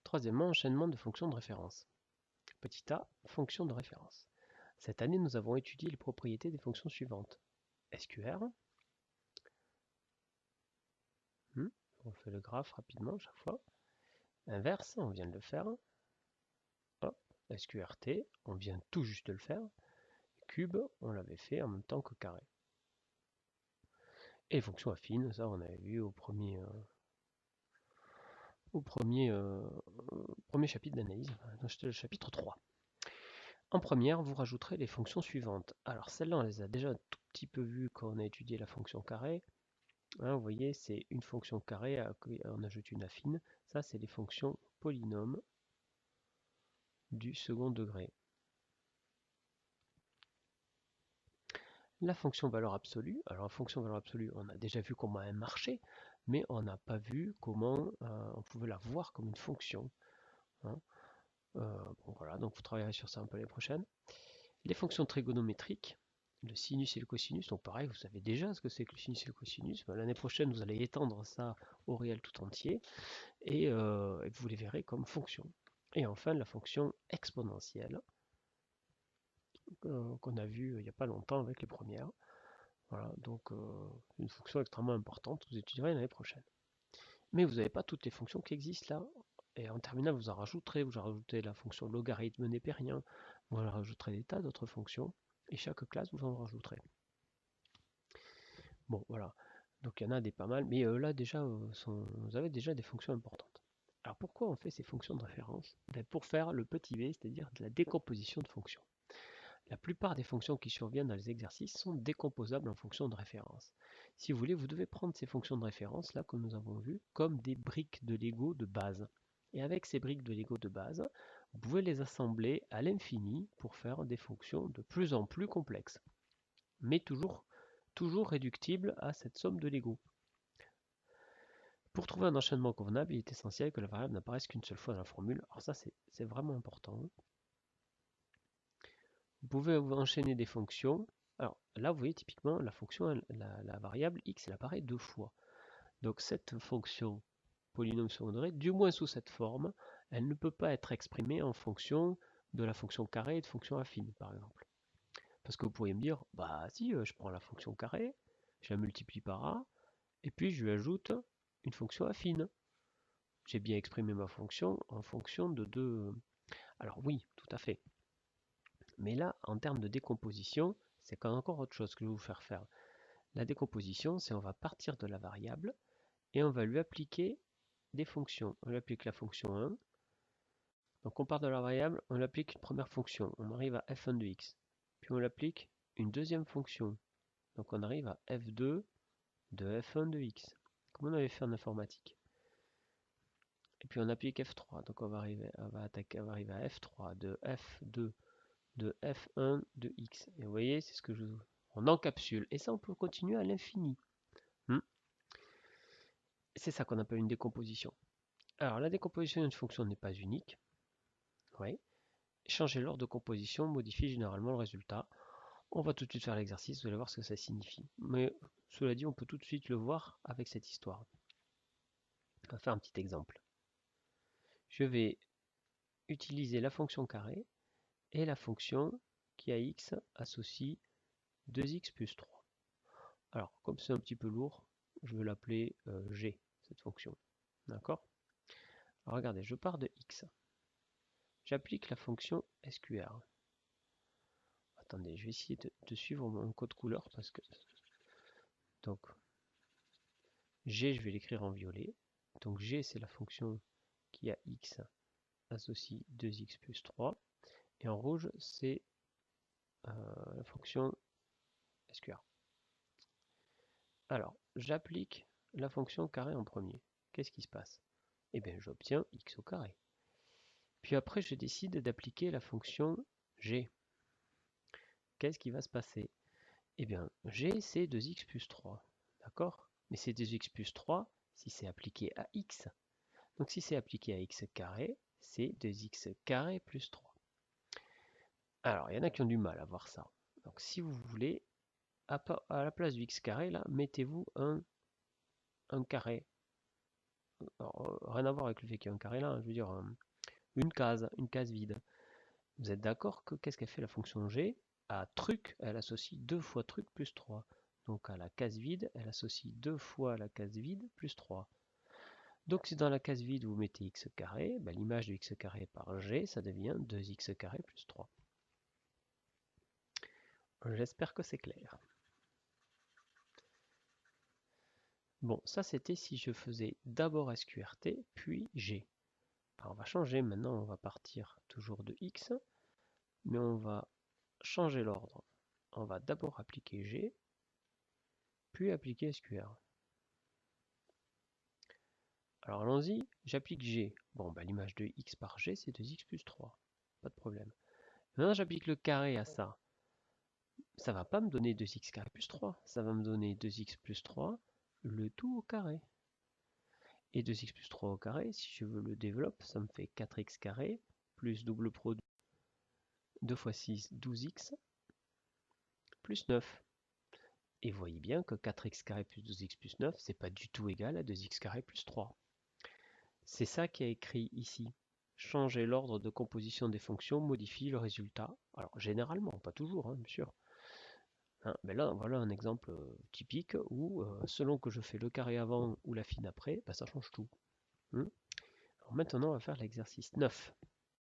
Troisièmement, enchaînement de fonctions de référence. Petit a, fonction de référence. Cette année, nous avons étudié les propriétés des fonctions suivantes. SQR. On fait le graphe rapidement chaque fois. Inverse, on vient de le faire. Hop, SQRT, on vient tout juste de le faire. Cube, on l'avait fait en même temps que carré. Et fonction affine, ça on avait vu au premier chapitre d'analyse, le chapitre 3. En première, vous rajouterez les fonctions suivantes. Alors celle-là, on les a déjà un tout petit peu vues quand on a étudié la fonction carré. Hein, vous voyez, c'est une fonction carré, on ajoute une affine. Ça, c'est les fonctions polynômes du second degré. La fonction valeur absolue. Alors la fonction valeur absolue, on a déjà vu comment elle marchait, mais on n'a pas vu comment on pouvait la voir comme une fonction. Hein. Bon, voilà, donc vous travaillerez sur ça un peu l'année prochaine. Les fonctions trigonométriques, le sinus et le cosinus, donc pareil, vous savez déjà ce que c'est que le sinus et le cosinus. L'année prochaine, vous allez étendre ça au réel tout entier, et vous les verrez comme fonction. Et enfin, la fonction exponentielle, qu'on a vu il n'y a pas longtemps avec les premières. Voilà, donc une fonction extrêmement importante, vous étudierez l'année prochaine. Mais vous n'avez pas toutes les fonctions qui existent là. Et en terminale, vous en rajouterez, vous en rajoutez la fonction logarithme népérien, vous en rajouterez des tas d'autres fonctions, et chaque classe, vous en rajouterez. Bon, voilà. Donc il y en a des pas mal, mais là déjà, vous avez déjà des fonctions importantes. Alors pourquoi on fait ces fonctions de référence? Pour faire le petit v, c'est-à-dire de la décomposition de fonctions. La plupart des fonctions qui surviennent dans les exercices sont décomposables en fonctions de référence. Si vous voulez, vous devez prendre ces fonctions de référence, là, comme nous avons vu, comme des briques de Lego de base. Et avec ces briques de Lego de base, vous pouvez les assembler à l'infini pour faire des fonctions de plus en plus complexes. Mais toujours réductibles à cette somme de Lego. Pour trouver un enchaînement convenable, il est essentiel que la variable n'apparaisse qu'une seule fois dans la formule. Alors ça, c'est vraiment important. Vous pouvez enchaîner des fonctions. Alors là, vous voyez typiquement la fonction, la variable x, elle apparaît deux fois. Donc cette fonction polynôme second degré, du moins sous cette forme, elle ne peut pas être exprimée en fonction de la fonction carré et de fonction affine, par exemple. Parce que vous pourriez me dire, bah si, je prends la fonction carré, je la multiplie par a, et puis je lui ajoute une fonction affine. J'ai bien exprimé ma fonction en fonction de deux. Alors oui, tout à fait. Mais là, en termes de décomposition, c'est encore autre chose que je vais vous faire faire. La décomposition, c'est on va partir de la variable et on va lui appliquer des fonctions. On lui applique la fonction 1. Donc on part de la variable, on lui applique une première fonction. On arrive à f1 de x. Puis on lui applique une deuxième fonction. Donc on arrive à f2 de f1 de x. Comme on avait fait en informatique. Et puis on applique f3. Donc on va arriver à f3 de f2 de f1 de x. Et vous voyez, c'est ce que on encapsule. Et ça, on peut continuer à l'infini. C'est ça qu'on appelle une décomposition. Alors, la décomposition d'une fonction n'est pas unique. Oui. Changer l'ordre de composition modifie généralement le résultat. On va tout de suite faire l'exercice, vous allez voir ce que ça signifie. Mais cela dit, on peut tout de suite le voir avec cette histoire. On va faire un petit exemple. Je vais utiliser la fonction carré et la fonction qui à x associe 2x plus 3. Alors, comme c'est un petit peu lourd, je vais l'appeler g, cette fonction. D'accord? Alors regardez, je pars de x. J'applique la fonction SQR. Attendez, je vais essayer de suivre mon code couleur parce que... Donc, g, je vais l'écrire en violet. Donc g, c'est la fonction qui a x associe 2x plus 3. Et en rouge, c'est la fonction SQR. Alors, j'applique la fonction carré en premier. Qu'est-ce qui se passe? Eh bien, j'obtiens x au carré. Puis après, je décide d'appliquer la fonction g. Qu'est-ce qui va se passer? Eh bien, g, c'est 2x plus 3. D'accord? Mais c'est 2x plus 3 si c'est appliqué à x. Donc si c'est appliqué à x carré, c'est 2x carré plus 3. Alors, il y en a qui ont du mal à voir ça. Donc si vous voulez, à la place du x carré, là, mettez-vous un carré. rien à voir avec le fait qu'il y a un carré là, je veux dire une case vide. Vous êtes d'accord que qu'est-ce qu'elle fait la fonction g? À truc, elle associe 2 fois truc plus 3. Donc à la case vide, elle associe 2 fois la case vide plus 3. Donc si dans la case vide vous mettez x carré, ben, l'image de x carré par g, ça devient 2x carré plus 3. J'espère que c'est clair. Bon, ça c'était si je faisais d'abord SQRT, puis G. Alors on va changer, maintenant on va partir toujours de X, mais on va changer l'ordre. On va d'abord appliquer G, puis appliquer SQR. Alors allons-y, j'applique G. Bon, bah, l'image de X par G, c'est 2x plus 3. Pas de problème. Maintenant j'applique le carré à ça. Ça va pas me donner 2x carré plus 3, ça va me donner 2x plus 3, le tout au carré. Et 2x plus 3 au carré, si je veux le développe, ça me fait 4x carré, plus double produit 2 fois 6, 12x, plus 9. Et vous voyez bien que 4x carré plus 12x plus 9, c'est pas du tout égal à 2x carré plus 3. C'est ça qui est écrit ici. Changer l'ordre de composition des fonctions modifie le résultat. Alors généralement, pas toujours, hein, bien sûr. Hein, mais là, voilà un exemple typique où, selon que je fais le carré avant ou la fine après, bah, ça change tout. Alors maintenant, on va faire l'exercice 9.